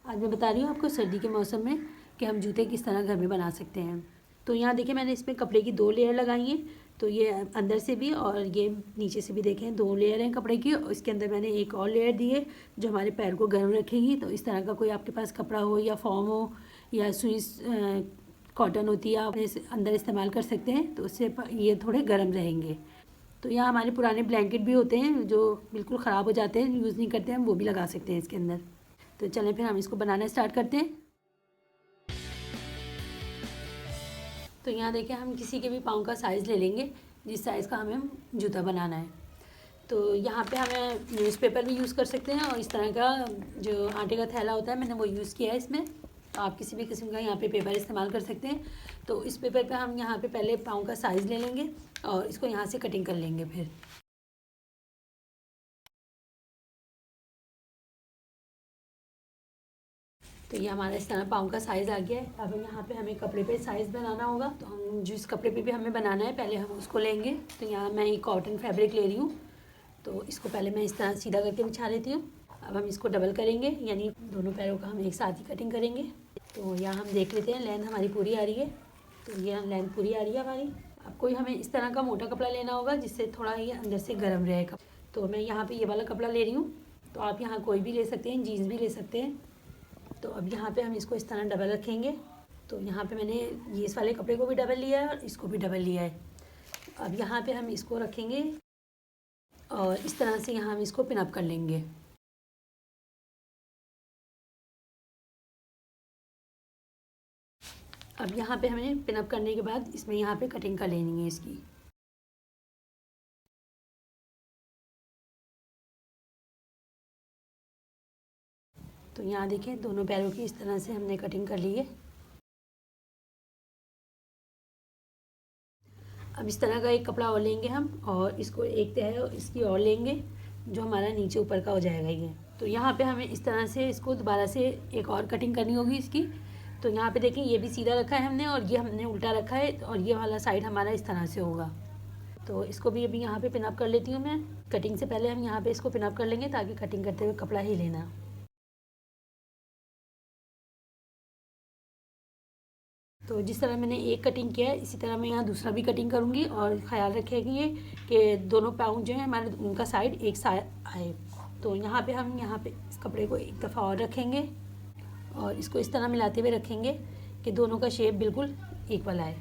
आज मैं बता रही हूँ आपको सर्दी के मौसम में कि हम जूते किस तरह घर में बना सकते हैं। तो यहाँ देखिए मैंने इसमें कपड़े की 2 लेयर लगाई हैं। तो ये अंदर से भी और ये नीचे से भी देखें 2 लेयर हैं कपड़े की, और इसके अंदर मैंने एक और लेयर दी है जो हमारे पैर को गर्म रखेगी। तो इस तरह का कोई आपके पास कपड़ा हो या फॉर्म हो या सुई कॉटन होती है, आप अंदर इस्तेमाल कर सकते हैं, तो उससे ये थोड़े गर्म रहेंगे। तो यहाँ हमारे पुराने ब्लैंकेट भी होते हैं जो बिल्कुल ख़राब हो जाते हैं, यूज़ नहीं करते हैं, हम वो भी लगा सकते हैं इसके अंदर। तो चलें फिर हम इसको बनाना स्टार्ट करते हैं। तो यहाँ देखिए हम किसी के भी पाँव का साइज़ ले लेंगे जिस साइज़ का हमें जूता बनाना है। तो यहाँ पे हमें न्यूज़पेपर भी यूज़ कर सकते हैं, और इस तरह का जो आटे का थैला होता है मैंने वो यूज़ किया है इसमें। तो आप किसी भी किस्म का यहाँ पे पेपर इस्तेमाल कर सकते हैं। तो इस पेपर पे हम यहाँ पे पहले पाँव का साइज़ ले लेंगे और इसको यहाँ से कटिंग कर लेंगे। फिर तो ये हमारा इस तरह पाँव का साइज़ आ गया है। अब यहाँ पे हमें कपड़े पे साइज़ बनाना होगा। तो हम जिस कपड़े पे भी हमें बनाना है पहले हम उसको लेंगे। तो यहाँ मैं एक कॉटन फैब्रिक ले रही हूँ। तो इसको पहले मैं इस तरह सीधा करके बिछा लेती हूँ। अब हम इसको डबल करेंगे, यानी दोनों पैरों का हम एक साथ ही कटिंग करेंगे। तो यहाँ हम देख लेते हैं लेंथ हमारी पूरी आ रही है। तो ये लेंथ पूरी आ रही है हमारी। अब कोई हमें इस तरह का मोटा कपड़ा लेना होगा जिससे थोड़ा ये अंदर से गर्म रहेगा। तो मैं यहाँ पे ये वाला कपड़ा ले रही हूँ। तो आप यहाँ कोई भी ले सकते हैं, जीन्स भी ले सकते हैं। तो अब यहाँ पे हम इसको इस तरह डबल रखेंगे। तो यहाँ पे मैंने ये इस वाले कपड़े को भी डबल लिया है और इसको भी डबल लिया है। अब यहाँ पे हम इसको रखेंगे और इस तरह से यहाँ हम इसको पिनअप कर लेंगे। अब यहाँ पे हमें पिनअप करने के बाद इसमें यहाँ पे कटिंग कर लेनी है इसकी। तो यहाँ देखें दोनों पैरों की इस तरह से हमने कटिंग कर ली है। अब इस तरह का एक कपड़ा और लेंगे हम, और इसको एक तह इसकी और लेंगे जो हमारा नीचे ऊपर का हो जाएगा ये। तो यहाँ पे हमें इस तरह से इसको दोबारा से एक और कटिंग करनी होगी इसकी। तो यहाँ पे देखें ये भी सीधा रखा है हमने और ये हमने उल्टा रखा है, और ये वाला साइड हमारा इस तरह से होगा। तो इसको भी अभी यहाँ पे पिनअप कर लेती हूँ मैं। कटिंग से पहले हम यहाँ पे इसको पिनअप कर लेंगे ताकि कटिंग करते हुए कपड़ा ही लेना। तो जिस तरह मैंने एक कटिंग किया है इसी तरह मैं यहाँ दूसरा भी कटिंग करूँगी, और ख़्याल रखेंगे कि दोनों पाउंड जो है हमारे उनका साइड एक साइड आए। तो यहाँ पे हम यहाँ पे इस कपड़े को एक दफ़ा और रखेंगे और इसको इस तरह मिलाते हुए रखेंगे कि दोनों का शेप बिल्कुल इक्वल आए।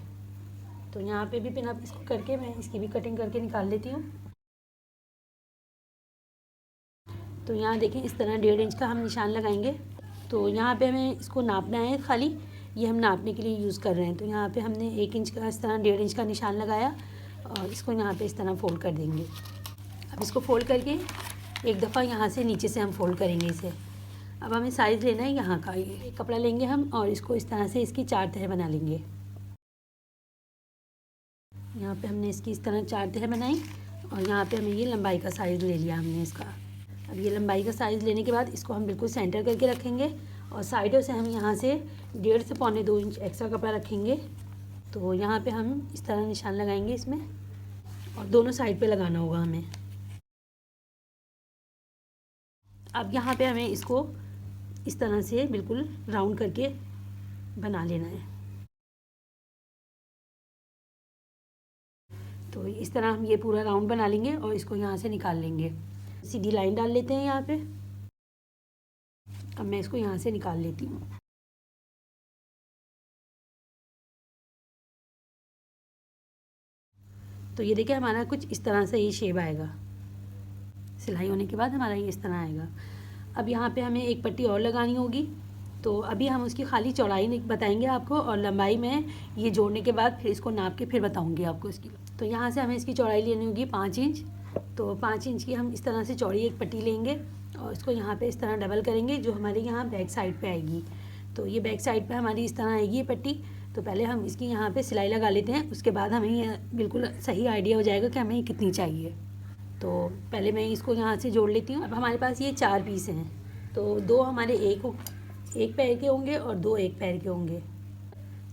तो यहाँ पे भी पिनअप इसको करके मैं इसकी भी कटिंग करके निकाल लेती हूँ। तो यहाँ देखें इस तरह 1.5 इंच का हम निशान लगाएंगे। तो यहाँ पे हमें इसको नापना है, खाली ये हम नापने के लिए यूज़ कर रहे हैं। तो यहाँ पे हमने 1 इंच का इस तरह 1.5 इंच का निशान लगाया और इसको यहाँ पे इस तरह फ़ोल्ड कर देंगे। अब इसको फ़ोल्ड करके एक दफ़ा यहाँ से नीचे से हम फ़ोल्ड करेंगे इसे। अब हमें साइज़ लेना है यहाँ का, ये कपड़ा लेंगे हम और इसको इस तरह से इसकी 4 तह बना लेंगे। यहाँ पे हमने इसकी इस तरह 4 तह बनाई और यहाँ पे हमें ये लंबाई का साइज़ ले लिया हमने इसका। अब ये लंबाई का साइज़ लेने के बाद इसको हम बिल्कुल सेंटर करके रखेंगे और साइडों से हम यहाँ से 1.5 से 2.25 इंच एक्स्ट्रा कपड़ा रखेंगे। तो यहाँ पे हम इस तरह निशान लगाएंगे इसमें, और दोनों साइड पे लगाना होगा हमें। अब यहाँ पे हमें इसको इस तरह से बिल्कुल राउंड करके बना लेना है। तो इस तरह हम ये पूरा राउंड बना लेंगे और इसको यहाँ से निकाल लेंगे। सीधी लाइन डाल लेते हैं यहाँ पे। अब मैं इसको यहाँ से निकाल लेती हूँ। तो ये देखिए हमारा कुछ इस तरह से ये शेप आएगा। सिलाई होने के बाद हमारा ये इस तरह आएगा। अब यहाँ पे हमें एक पट्टी और लगानी होगी। तो अभी हम उसकी खाली चौड़ाई बताएंगे आपको, और लंबाई में ये जोड़ने के बाद फिर इसको नाप के फिर बताऊँगी आपको इसकी। तो यहाँ से हमें इसकी चौड़ाई लेनी होगी 5 इंच। तो 5 इंच की हम इस तरह से चौड़ी एक पट्टी लेंगे और इसको यहाँ पे इस तरह डबल करेंगे जो हमारे यहाँ बैक साइड पे आएगी। तो ये बैक साइड पे हमारी इस तरह आएगी ये पट्टी। तो पहले हम इसकी यहाँ पे सिलाई लगा लेते हैं, उसके बाद हमें ये बिल्कुल सही आइडिया हो जाएगा कि हमें कितनी चाहिए। तो पहले मैं इसको यहाँ से जोड़ लेती हूँ। अब हमारे पास ये 4 पीस हैं। तो 2 हमारे एक पैर के होंगे और 2 एक पैर के होंगे।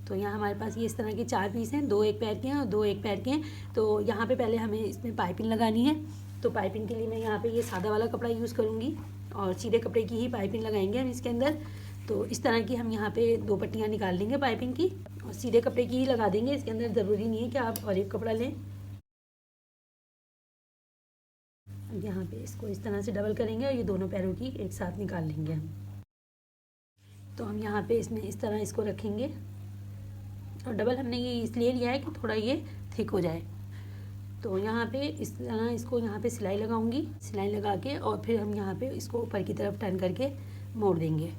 तो यहाँ हमारे पास ये इस तरह के 4 पीस हैं, 2 एक पैर के हैं और 2 एक पैर के हैं। तो यहाँ पे पहले हमें इसमें पाइपिंग लगानी है। तो पाइपिंग के लिए मैं यहाँ पे ये सादा वाला कपड़ा यूज़ करूँगी और सीधे कपड़े की ही पाइपिंग लगाएंगे हम इसके अंदर। तो इस तरह की हम यहाँ पे 2 पट्टियाँ निकाल लेंगे पाइपिंग की और सीधे कपड़े की ही लगा देंगे। इसके अंदर ज़रूरी नहीं है कि आप और एक कपड़ा लें। अब यहाँ पे इसको इस तरह से डबल करेंगे और ये दोनों पैरों की एक साथ निकाल लेंगे हम। तो हम यहाँ पे इसमें इस तरह इसको रखेंगे और डबल हमने ये इसलिए लिया है कि थोड़ा ये थिक हो जाए। तो यहाँ पे इस तरह इसको यहाँ पे सिलाई लगाऊंगी, सिलाई लगा के और फिर हम यहाँ पे इसको ऊपर की तरफ टर्न करके मोड़ देंगे।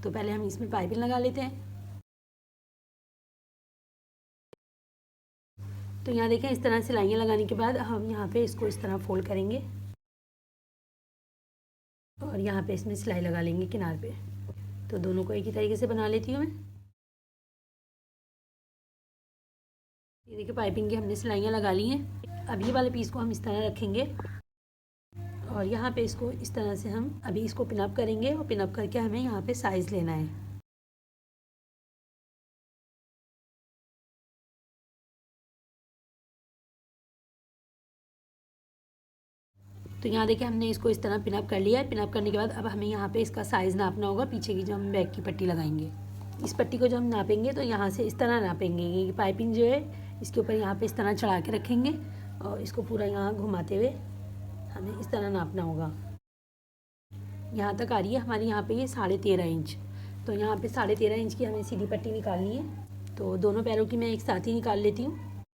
तो पहले हम इसमें पाइपिंग लगा लेते हैं। तो यहाँ देखें इस तरह सिलाइयाँ लगाने के बाद हम यहाँ पे इसको इस तरह फोल्ड करेंगे और यहाँ पे इसमें सिलाई लगा लेंगे किनार पे। तो दोनों को एक ही तरीके से बना लेती हूँ मैं। ये देखिए पाइपिंग की हमने सिलाइयाँ लगा ली हैं। अब ये वाले पीस को हम इस तरह रखेंगे और यहाँ पे इसको इस तरह से हम अभी इसको पिनअप करेंगे और पिनअप करके हमें यहाँ पे साइज़ लेना है। तो यहाँ देखिए हमने इसको इस तरह पिनअप कर लिया है। पिनअप करने के बाद अब हमें यहाँ पे इसका साइज़ नापना होगा, पीछे की जो हम बैक की पट्टी लगाएंगे। इस पट्टी को जो हम नापेंगे तो यहाँ से इस तरह नापेंगे। ये पाइपिंग जो है इसके ऊपर यहाँ पे इस तरह चढ़ा के रखेंगे और इसको पूरा यहाँ घुमाते हुए हमें इस तरह नापना होगा। यहाँ तक आ रही है हमारी यहाँ पे ये 13.5 इंच। तो यहाँ पे 13.5 इंच की हमें सीधी पट्टी निकालनी है। तो दोनों पैरों की मैं एक साथ ही निकाल लेती हूँ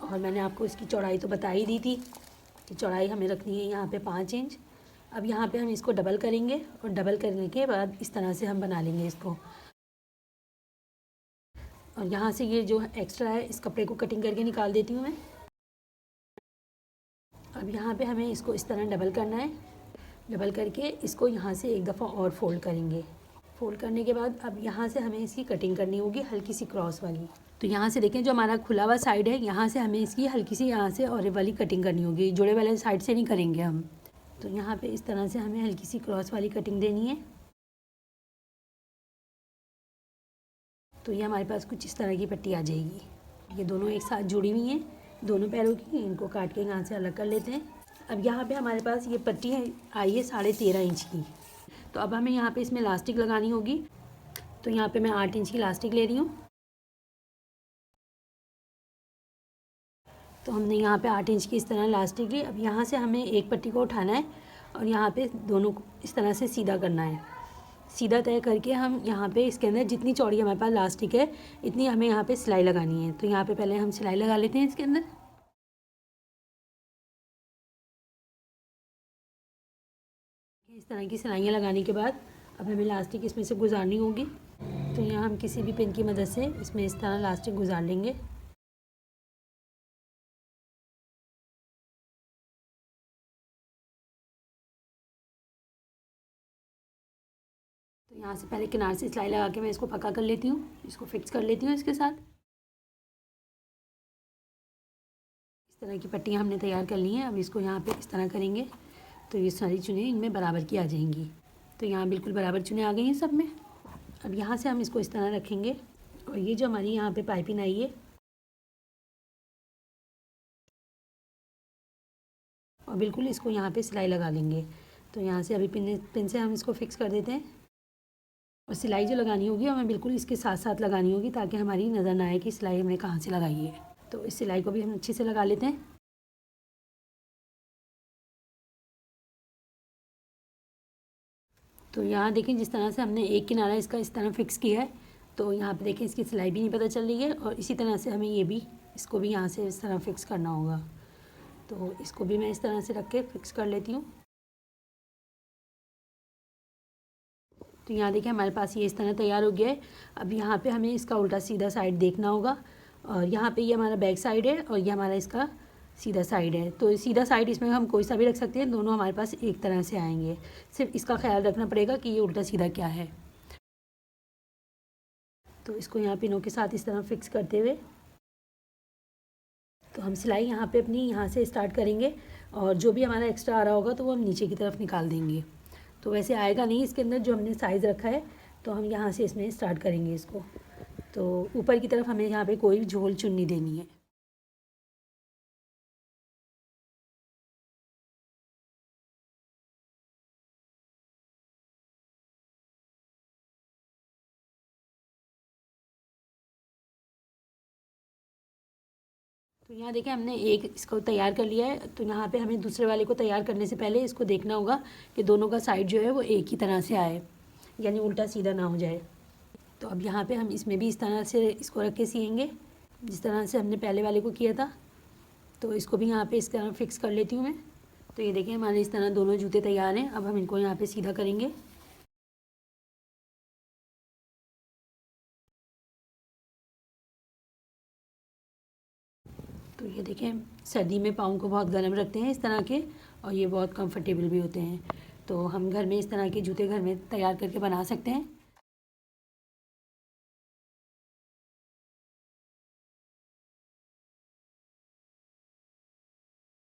और मैंने आपको इसकी चौड़ाई तो बता ही दी थी कि चौड़ाई हमें रखनी है यहाँ पे 5 इंच। अब यहाँ पे हम इसको डबल करेंगे और डबल करने के बाद इस तरह से हम बना लेंगे इसको। और यहाँ से ये जो एक्स्ट्रा है इस कपड़े को कटिंग करके निकाल देती हूँ मैं। अब यहाँ पे हमें इसको इस तरह डबल करना है। डबल करके इसको यहाँ से एक दफ़ा और फोल्ड करेंगे। फोल्ड करने के बाद अब यहाँ से हमें इसकी कटिंग करनी होगी, हल्की सी क्रॉस वाली। तो यहाँ से देखें जो हमारा खुला हुआ साइड है यहाँ से हमें इसकी हल्की सी यहाँ से और वाली कटिंग करनी होगी, जुड़े वाले साइड से नहीं करेंगे हम। तो यहाँ पे इस तरह से हमें हल्की सी क्रॉस वाली कटिंग देनी है। तो ये हमारे पास कुछ इस तरह की पट्टी आ जाएगी। ये दोनों एक साथ जुड़ी हुई हैं दोनों पैरों की। इनको काट के यहाँ से अलग कर लेते हैं। अब यहाँ पे हमारे पास ये पट्टी है आई है 13.5 इंच की। तो अब हमें यहाँ पे इसमें इलास्टिक लगानी होगी। तो यहाँ पे मैं 8 इंच की इलास्टिक ले रही हूँ। तो हमने यहाँ पे 8 इंच की इस तरह इलास्टिक ली। अब यहाँ से हमें एक पट्टी को उठाना है और यहाँ पे दोनों को इस तरह से सीधा करना है। सीधा तय करके हम यहाँ पे इसके अंदर जितनी चौड़ी हमारे पास इलास्टिक है इतनी हमें यहाँ पे सिलाई लगानी है। तो यहाँ पे पहले हम सिलाई लगा लेते हैं इसके अंदर। इस तरह की सिलाइयाँ लगाने के बाद अब हमें इलास्टिक इसमें से गुजारनी होगी। तो यहाँ हम किसी भी पिन की मदद से इसमें इस तरह इलास्टिक गुजार लेंगे। तो यहाँ से पहले किनार से सिलाई लगा के मैं इसको पक्का कर लेती हूँ, इसको फिक्स कर लेती हूँ इसके साथ। इस तरह की पट्टियाँ हमने तैयार कर ली हैं। अब इसको यहाँ पे इस तरह करेंगे तो ये सारी चुनें इनमें बराबर की आ जाएंगी। तो यहाँ बिल्कुल बराबर चुनें आ गई हैं सब में। अब यहाँ से हम इसको इस तरह रखेंगे और ये जो हमारी यहाँ पे पाइपिंग आई है और बिल्कुल इसको यहाँ पे सिलाई लगा लेंगे। तो यहाँ से अभी पिन से हम इसको फिक्स कर देते हैं और सिलाई जो लगानी होगी हमें बिल्कुल इसके साथ साथ लगानी होगी ताकि हमारी नज़र ना आए कि सिलाई हमने कहाँ से लगाई है। तो इस सिलाई को भी हम अच्छे से लगा लेते हैं। तो यहाँ देखें जिस तरह से हमने एक किनारा इसका इस तरह फिक्स किया है तो यहाँ पे देखें इसकी सिलाई भी नहीं पता चल रही है और इसी तरह से हमें ये भी इसको भी यहाँ से इस तरह फिक्स करना होगा। तो इसको भी मैं इस तरह से रख के फिक्स कर लेती हूँ। तो यहाँ देखिए हमारे पास ये इस तरह तैयार हो गया है। अब यहाँ पे हमें इसका उल्टा सीधा साइड देखना होगा और यहाँ पे ये हमारा बैक साइड है और ये हमारा इसका सीधा साइड है। तो सीधा साइड इसमें हम कोई सा भी रख सकते हैं, दोनों हमारे पास एक तरह से आएंगे। सिर्फ इसका ख्याल रखना पड़ेगा कि ये उल्टा सीधा क्या है। तो इसको यहाँ पिनों के साथ इस तरह फिक्स करते हुए तो हम सिलाई यहाँ पे अपनी यहाँ से स्टार्ट करेंगे और जो भी हमारा एक्स्ट्रा आ रहा होगा तो वो हम नीचे की तरफ निकाल देंगे। तो वैसे आएगा नहीं इसके अंदर जो हमने साइज़ रखा है। तो हम यहाँ से इसमें स्टार्ट करेंगे इसको। तो ऊपर की तरफ हमें यहाँ पे कोई झोल चुन्नी देनी है। तो यहाँ देखें हमने एक इसको तैयार कर लिया है। तो यहाँ पे हमें दूसरे वाले को तैयार करने से पहले इसको देखना होगा कि दोनों का साइड जो है वो एक ही तरह से आए, यानी उल्टा सीधा ना हो जाए। तो अब यहाँ पे हम इसमें भी इस तरह से इसको रख के सिएंगे जिस तरह से हमने पहले वाले को किया था। तो इसको भी यहाँ पे इस तरह फिक्स कर लेती हूँ मैं। तो ये देखिए हमारे इस तरह दोनों जूते तैयार हैं। अब हम इनको यहाँ पे सीधा करेंगे। तो ये देखें सर्दी में पाँव को बहुत गर्म रखते हैं इस तरह के, और ये बहुत कंफर्टेबल भी होते हैं। तो हम घर में इस तरह के जूते घर में तैयार करके बना सकते हैं।